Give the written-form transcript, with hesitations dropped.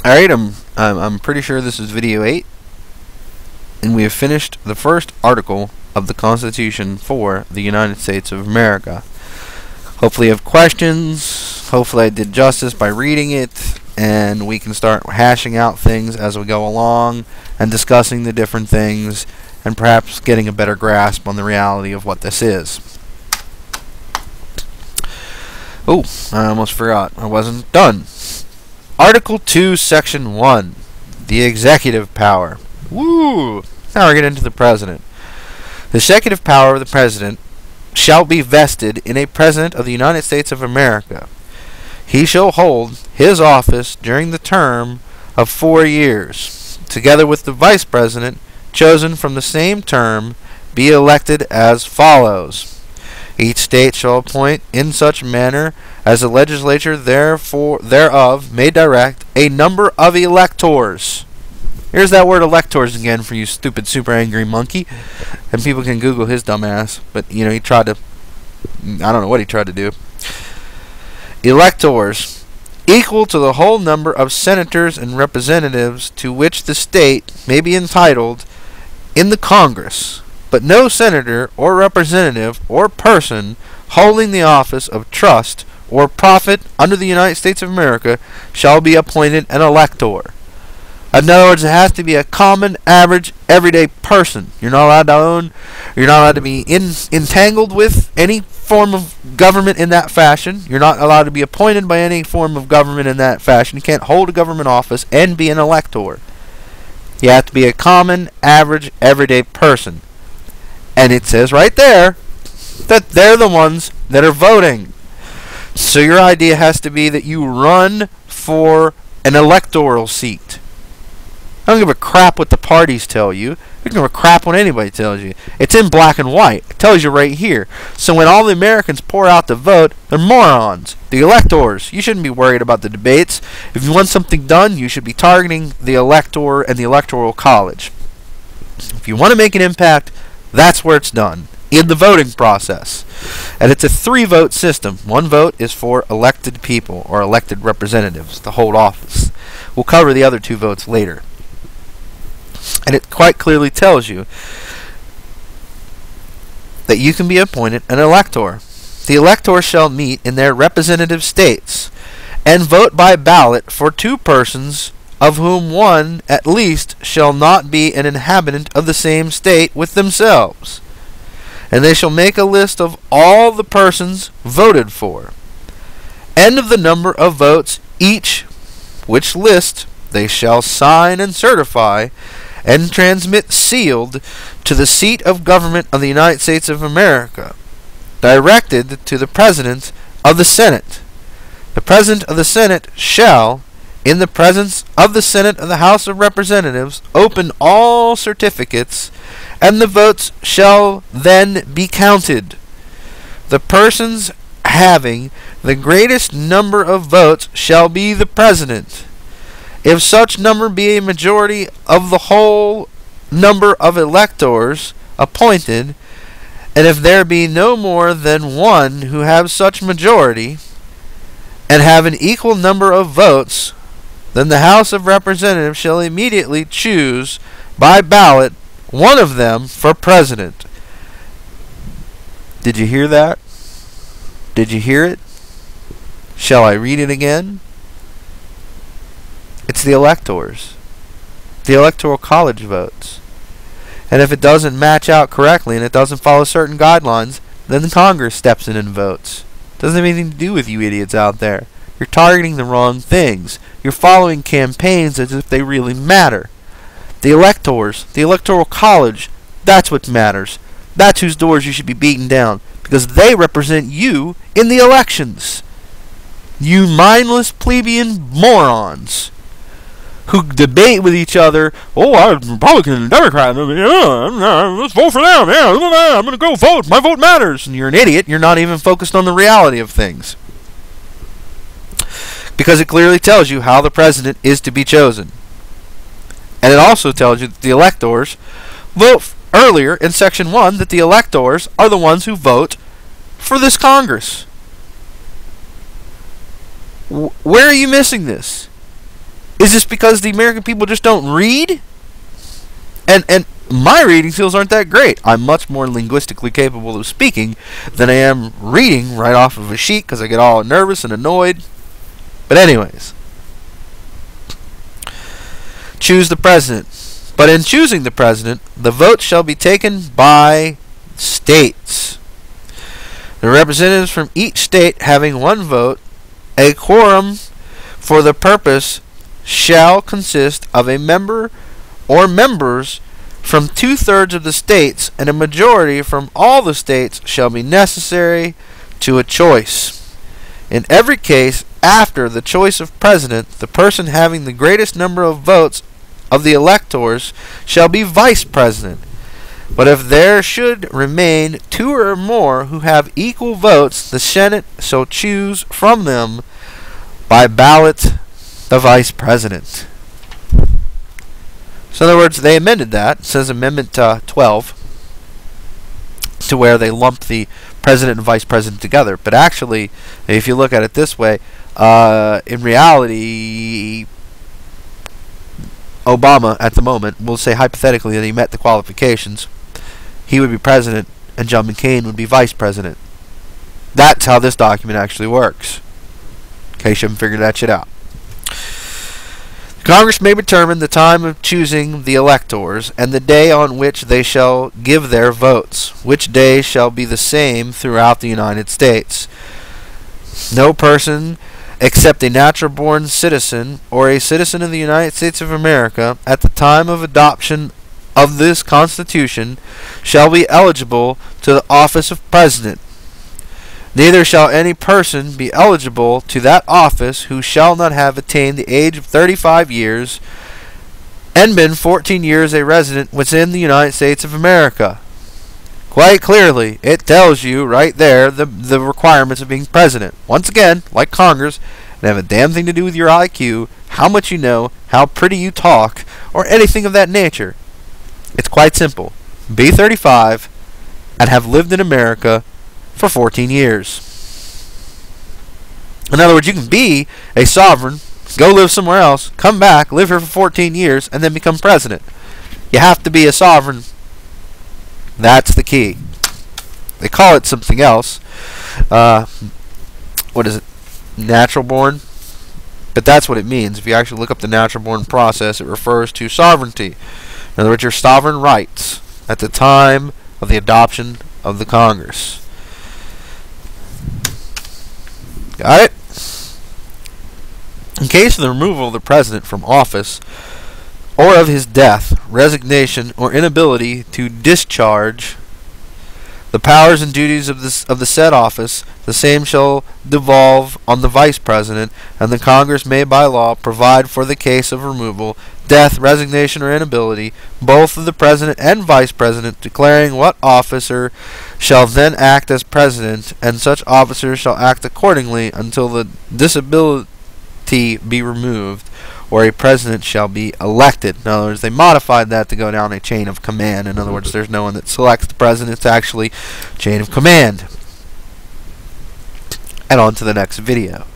Alright, I'm pretty sure this is video 8, and we have finished the first article of the Constitution for the United States of America. Hopefully you have questions. Hopefully I did justice by reading it, and we can start hashing out things as we go along and discussing the different things and perhaps getting a better grasp on the reality of what this is. Oh, I almost forgot. I wasn't done. Article 2, Section 1. The executive power. Woo! Now we're getting into the president. The executive power of the president shall be vested in a president of the United States of America. He shall hold his office during the term of 4 years, together with the vice president chosen from the same term, be elected as follows. Each state shall appoint in such manner as the legislature thereof may direct a number of electors. Here's that word electors again for you stupid super angry monkey. And people can Google his dumb ass. But, you know, he tried to... I don't know what he tried to do. Electors equal to the whole number of senators and representatives to which the state may be entitled in the Congress. But no senator or representative or person holding the office of trust or profit under the United States of America shall be appointed an elector. In other words, it has to be a common, average, everyday person. You're not allowed to own, you're not allowed to be entangled with any form of government in that fashion. You're not allowed to be appointed by any form of government in that fashion. You can't hold a government office and be an elector. You have to be a common, average, everyday person. And it says right there that they're the ones that are voting. So your idea has to be that you run for an electoral seat. I don't give a crap what the parties tell you. I don't give a crap what anybody tells you. It's in black and white. It tells you right here. So when all the Americans pour out to vote, they're morons. The electors. You shouldn't be worried about the debates. If you want something done, you should be targeting the elector and the electoral college. If you want to make an impact, that's where it's done, in the voting process. And it's a 3-vote system. 1 vote is for elected people or elected representatives to hold office. We'll cover the other 2 votes later. And it quite clearly tells you that you can be appointed an elector. The elector shall meet in their representative states and vote by ballot for 2 persons, of whom one at least shall not be an inhabitant of the same state with themselves. And they shall make a list of all the persons voted for, and of the number of votes each, which list they shall sign and certify, and transmit sealed to the seat of government of the United States of America, directed to the President of the Senate. The President of the Senate shall, in the presence of the Senate of the House of Representatives, open all certificates, and the votes shall then be counted. The persons having the greatest number of votes shall be the President. If such number be a majority of the whole number of electors appointed, and if there be no more than one who have such majority, and have an equal number of votes, then the House of Representatives shall immediately choose by ballot one of them for president. Did you hear that? Did you hear it? Shall I read it again? It's the electors. The electoral college votes. And if it doesn't match out correctly and it doesn't follow certain guidelines, then the Congress steps in and votes. Doesn't have anything to do with you idiots out there. You're targeting the wrong things. You're following campaigns as if they really matter. The electors, the electoral college, that's what matters. That's whose doors you should be beating down, because they represent you in the elections. You mindless plebeian morons who debate with each other. Oh, I'm Republican and Democrat. Let's vote for them. Yeah, I'm going to go vote. My vote matters. And you're an idiot. You're not even focused on the reality of things. Because it clearly tells you how the president is to be chosen. And it also tells you that the electors vote earlier in Section 1 that the electors are the ones who vote for this Congress. Where are you missing this? Is this because the American people just don't read? And my reading skills aren't that great. I'm much more linguistically capable of speaking than I am reading right off of a sheet because I get all nervous and annoyed. But anyways, choose the president. But in choosing the president, the vote shall be taken by states. The representatives from each state having one vote, a quorum for the purpose shall consist of a member or members from 2/3 of the states, and a majority from all the states shall be necessary to a choice. In every case, after the choice of president, the person having the greatest number of votes of the electors shall be vice president. But if there should remain 2 or more who have equal votes, the Senate shall choose from them by ballot the vice president. So in other words, they amended that. It says Amendment 12 to where they lumped the president and vice president together. But actually, if you look at it this way, in reality, Obama at the moment, we'll say hypothetically that he met the qualifications, he would be president and John McCain would be vice president. That's how this document actually works, in case you haven't figured that shit out. Congress may determine the time of choosing the electors and the day on which they shall give their votes, which day shall be the same throughout the United States. No person except a natural-born citizen or a citizen of the United States of America at the time of adoption of this Constitution shall be eligible to the office of President. Neither shall any person be eligible to that office who shall not have attained the age of 35 years and been 14 years a resident within the United States of America. Quite clearly, it tells you right there the requirements of being president. Once again, like Congress, it have a damn thing to do with your IQ, how much you know, how pretty you talk, or anything of that nature. It's quite simple. Be 35 and have lived in America for 14 years. In other words, you can be a sovereign, go live somewhere else, come back, live here for 14 years, and then become president. You have to be a sovereign. That's the key. They call it something else. What is it? Natural born? But that's what it means. If you actually look up the natural born process, it refers to sovereignty. In other words, your sovereign rights at the time of the adoption of the Congress. Got it? In case of the removal of the president from office, or of his death, resignation, or inability to discharge the powers and duties of the said office, the same shall devolve on the vice president, and the Congress may by law provide for the case of removal, death, resignation, or inability, both of the president and vice president, declaring what officer shall then act as president, and such officer shall act accordingly until the disability be removed, or a president shall be elected. In other words, they modified that to go down a chain of command. In other words, there's no one that selects the president. It's actually chain of command. And on to the next video.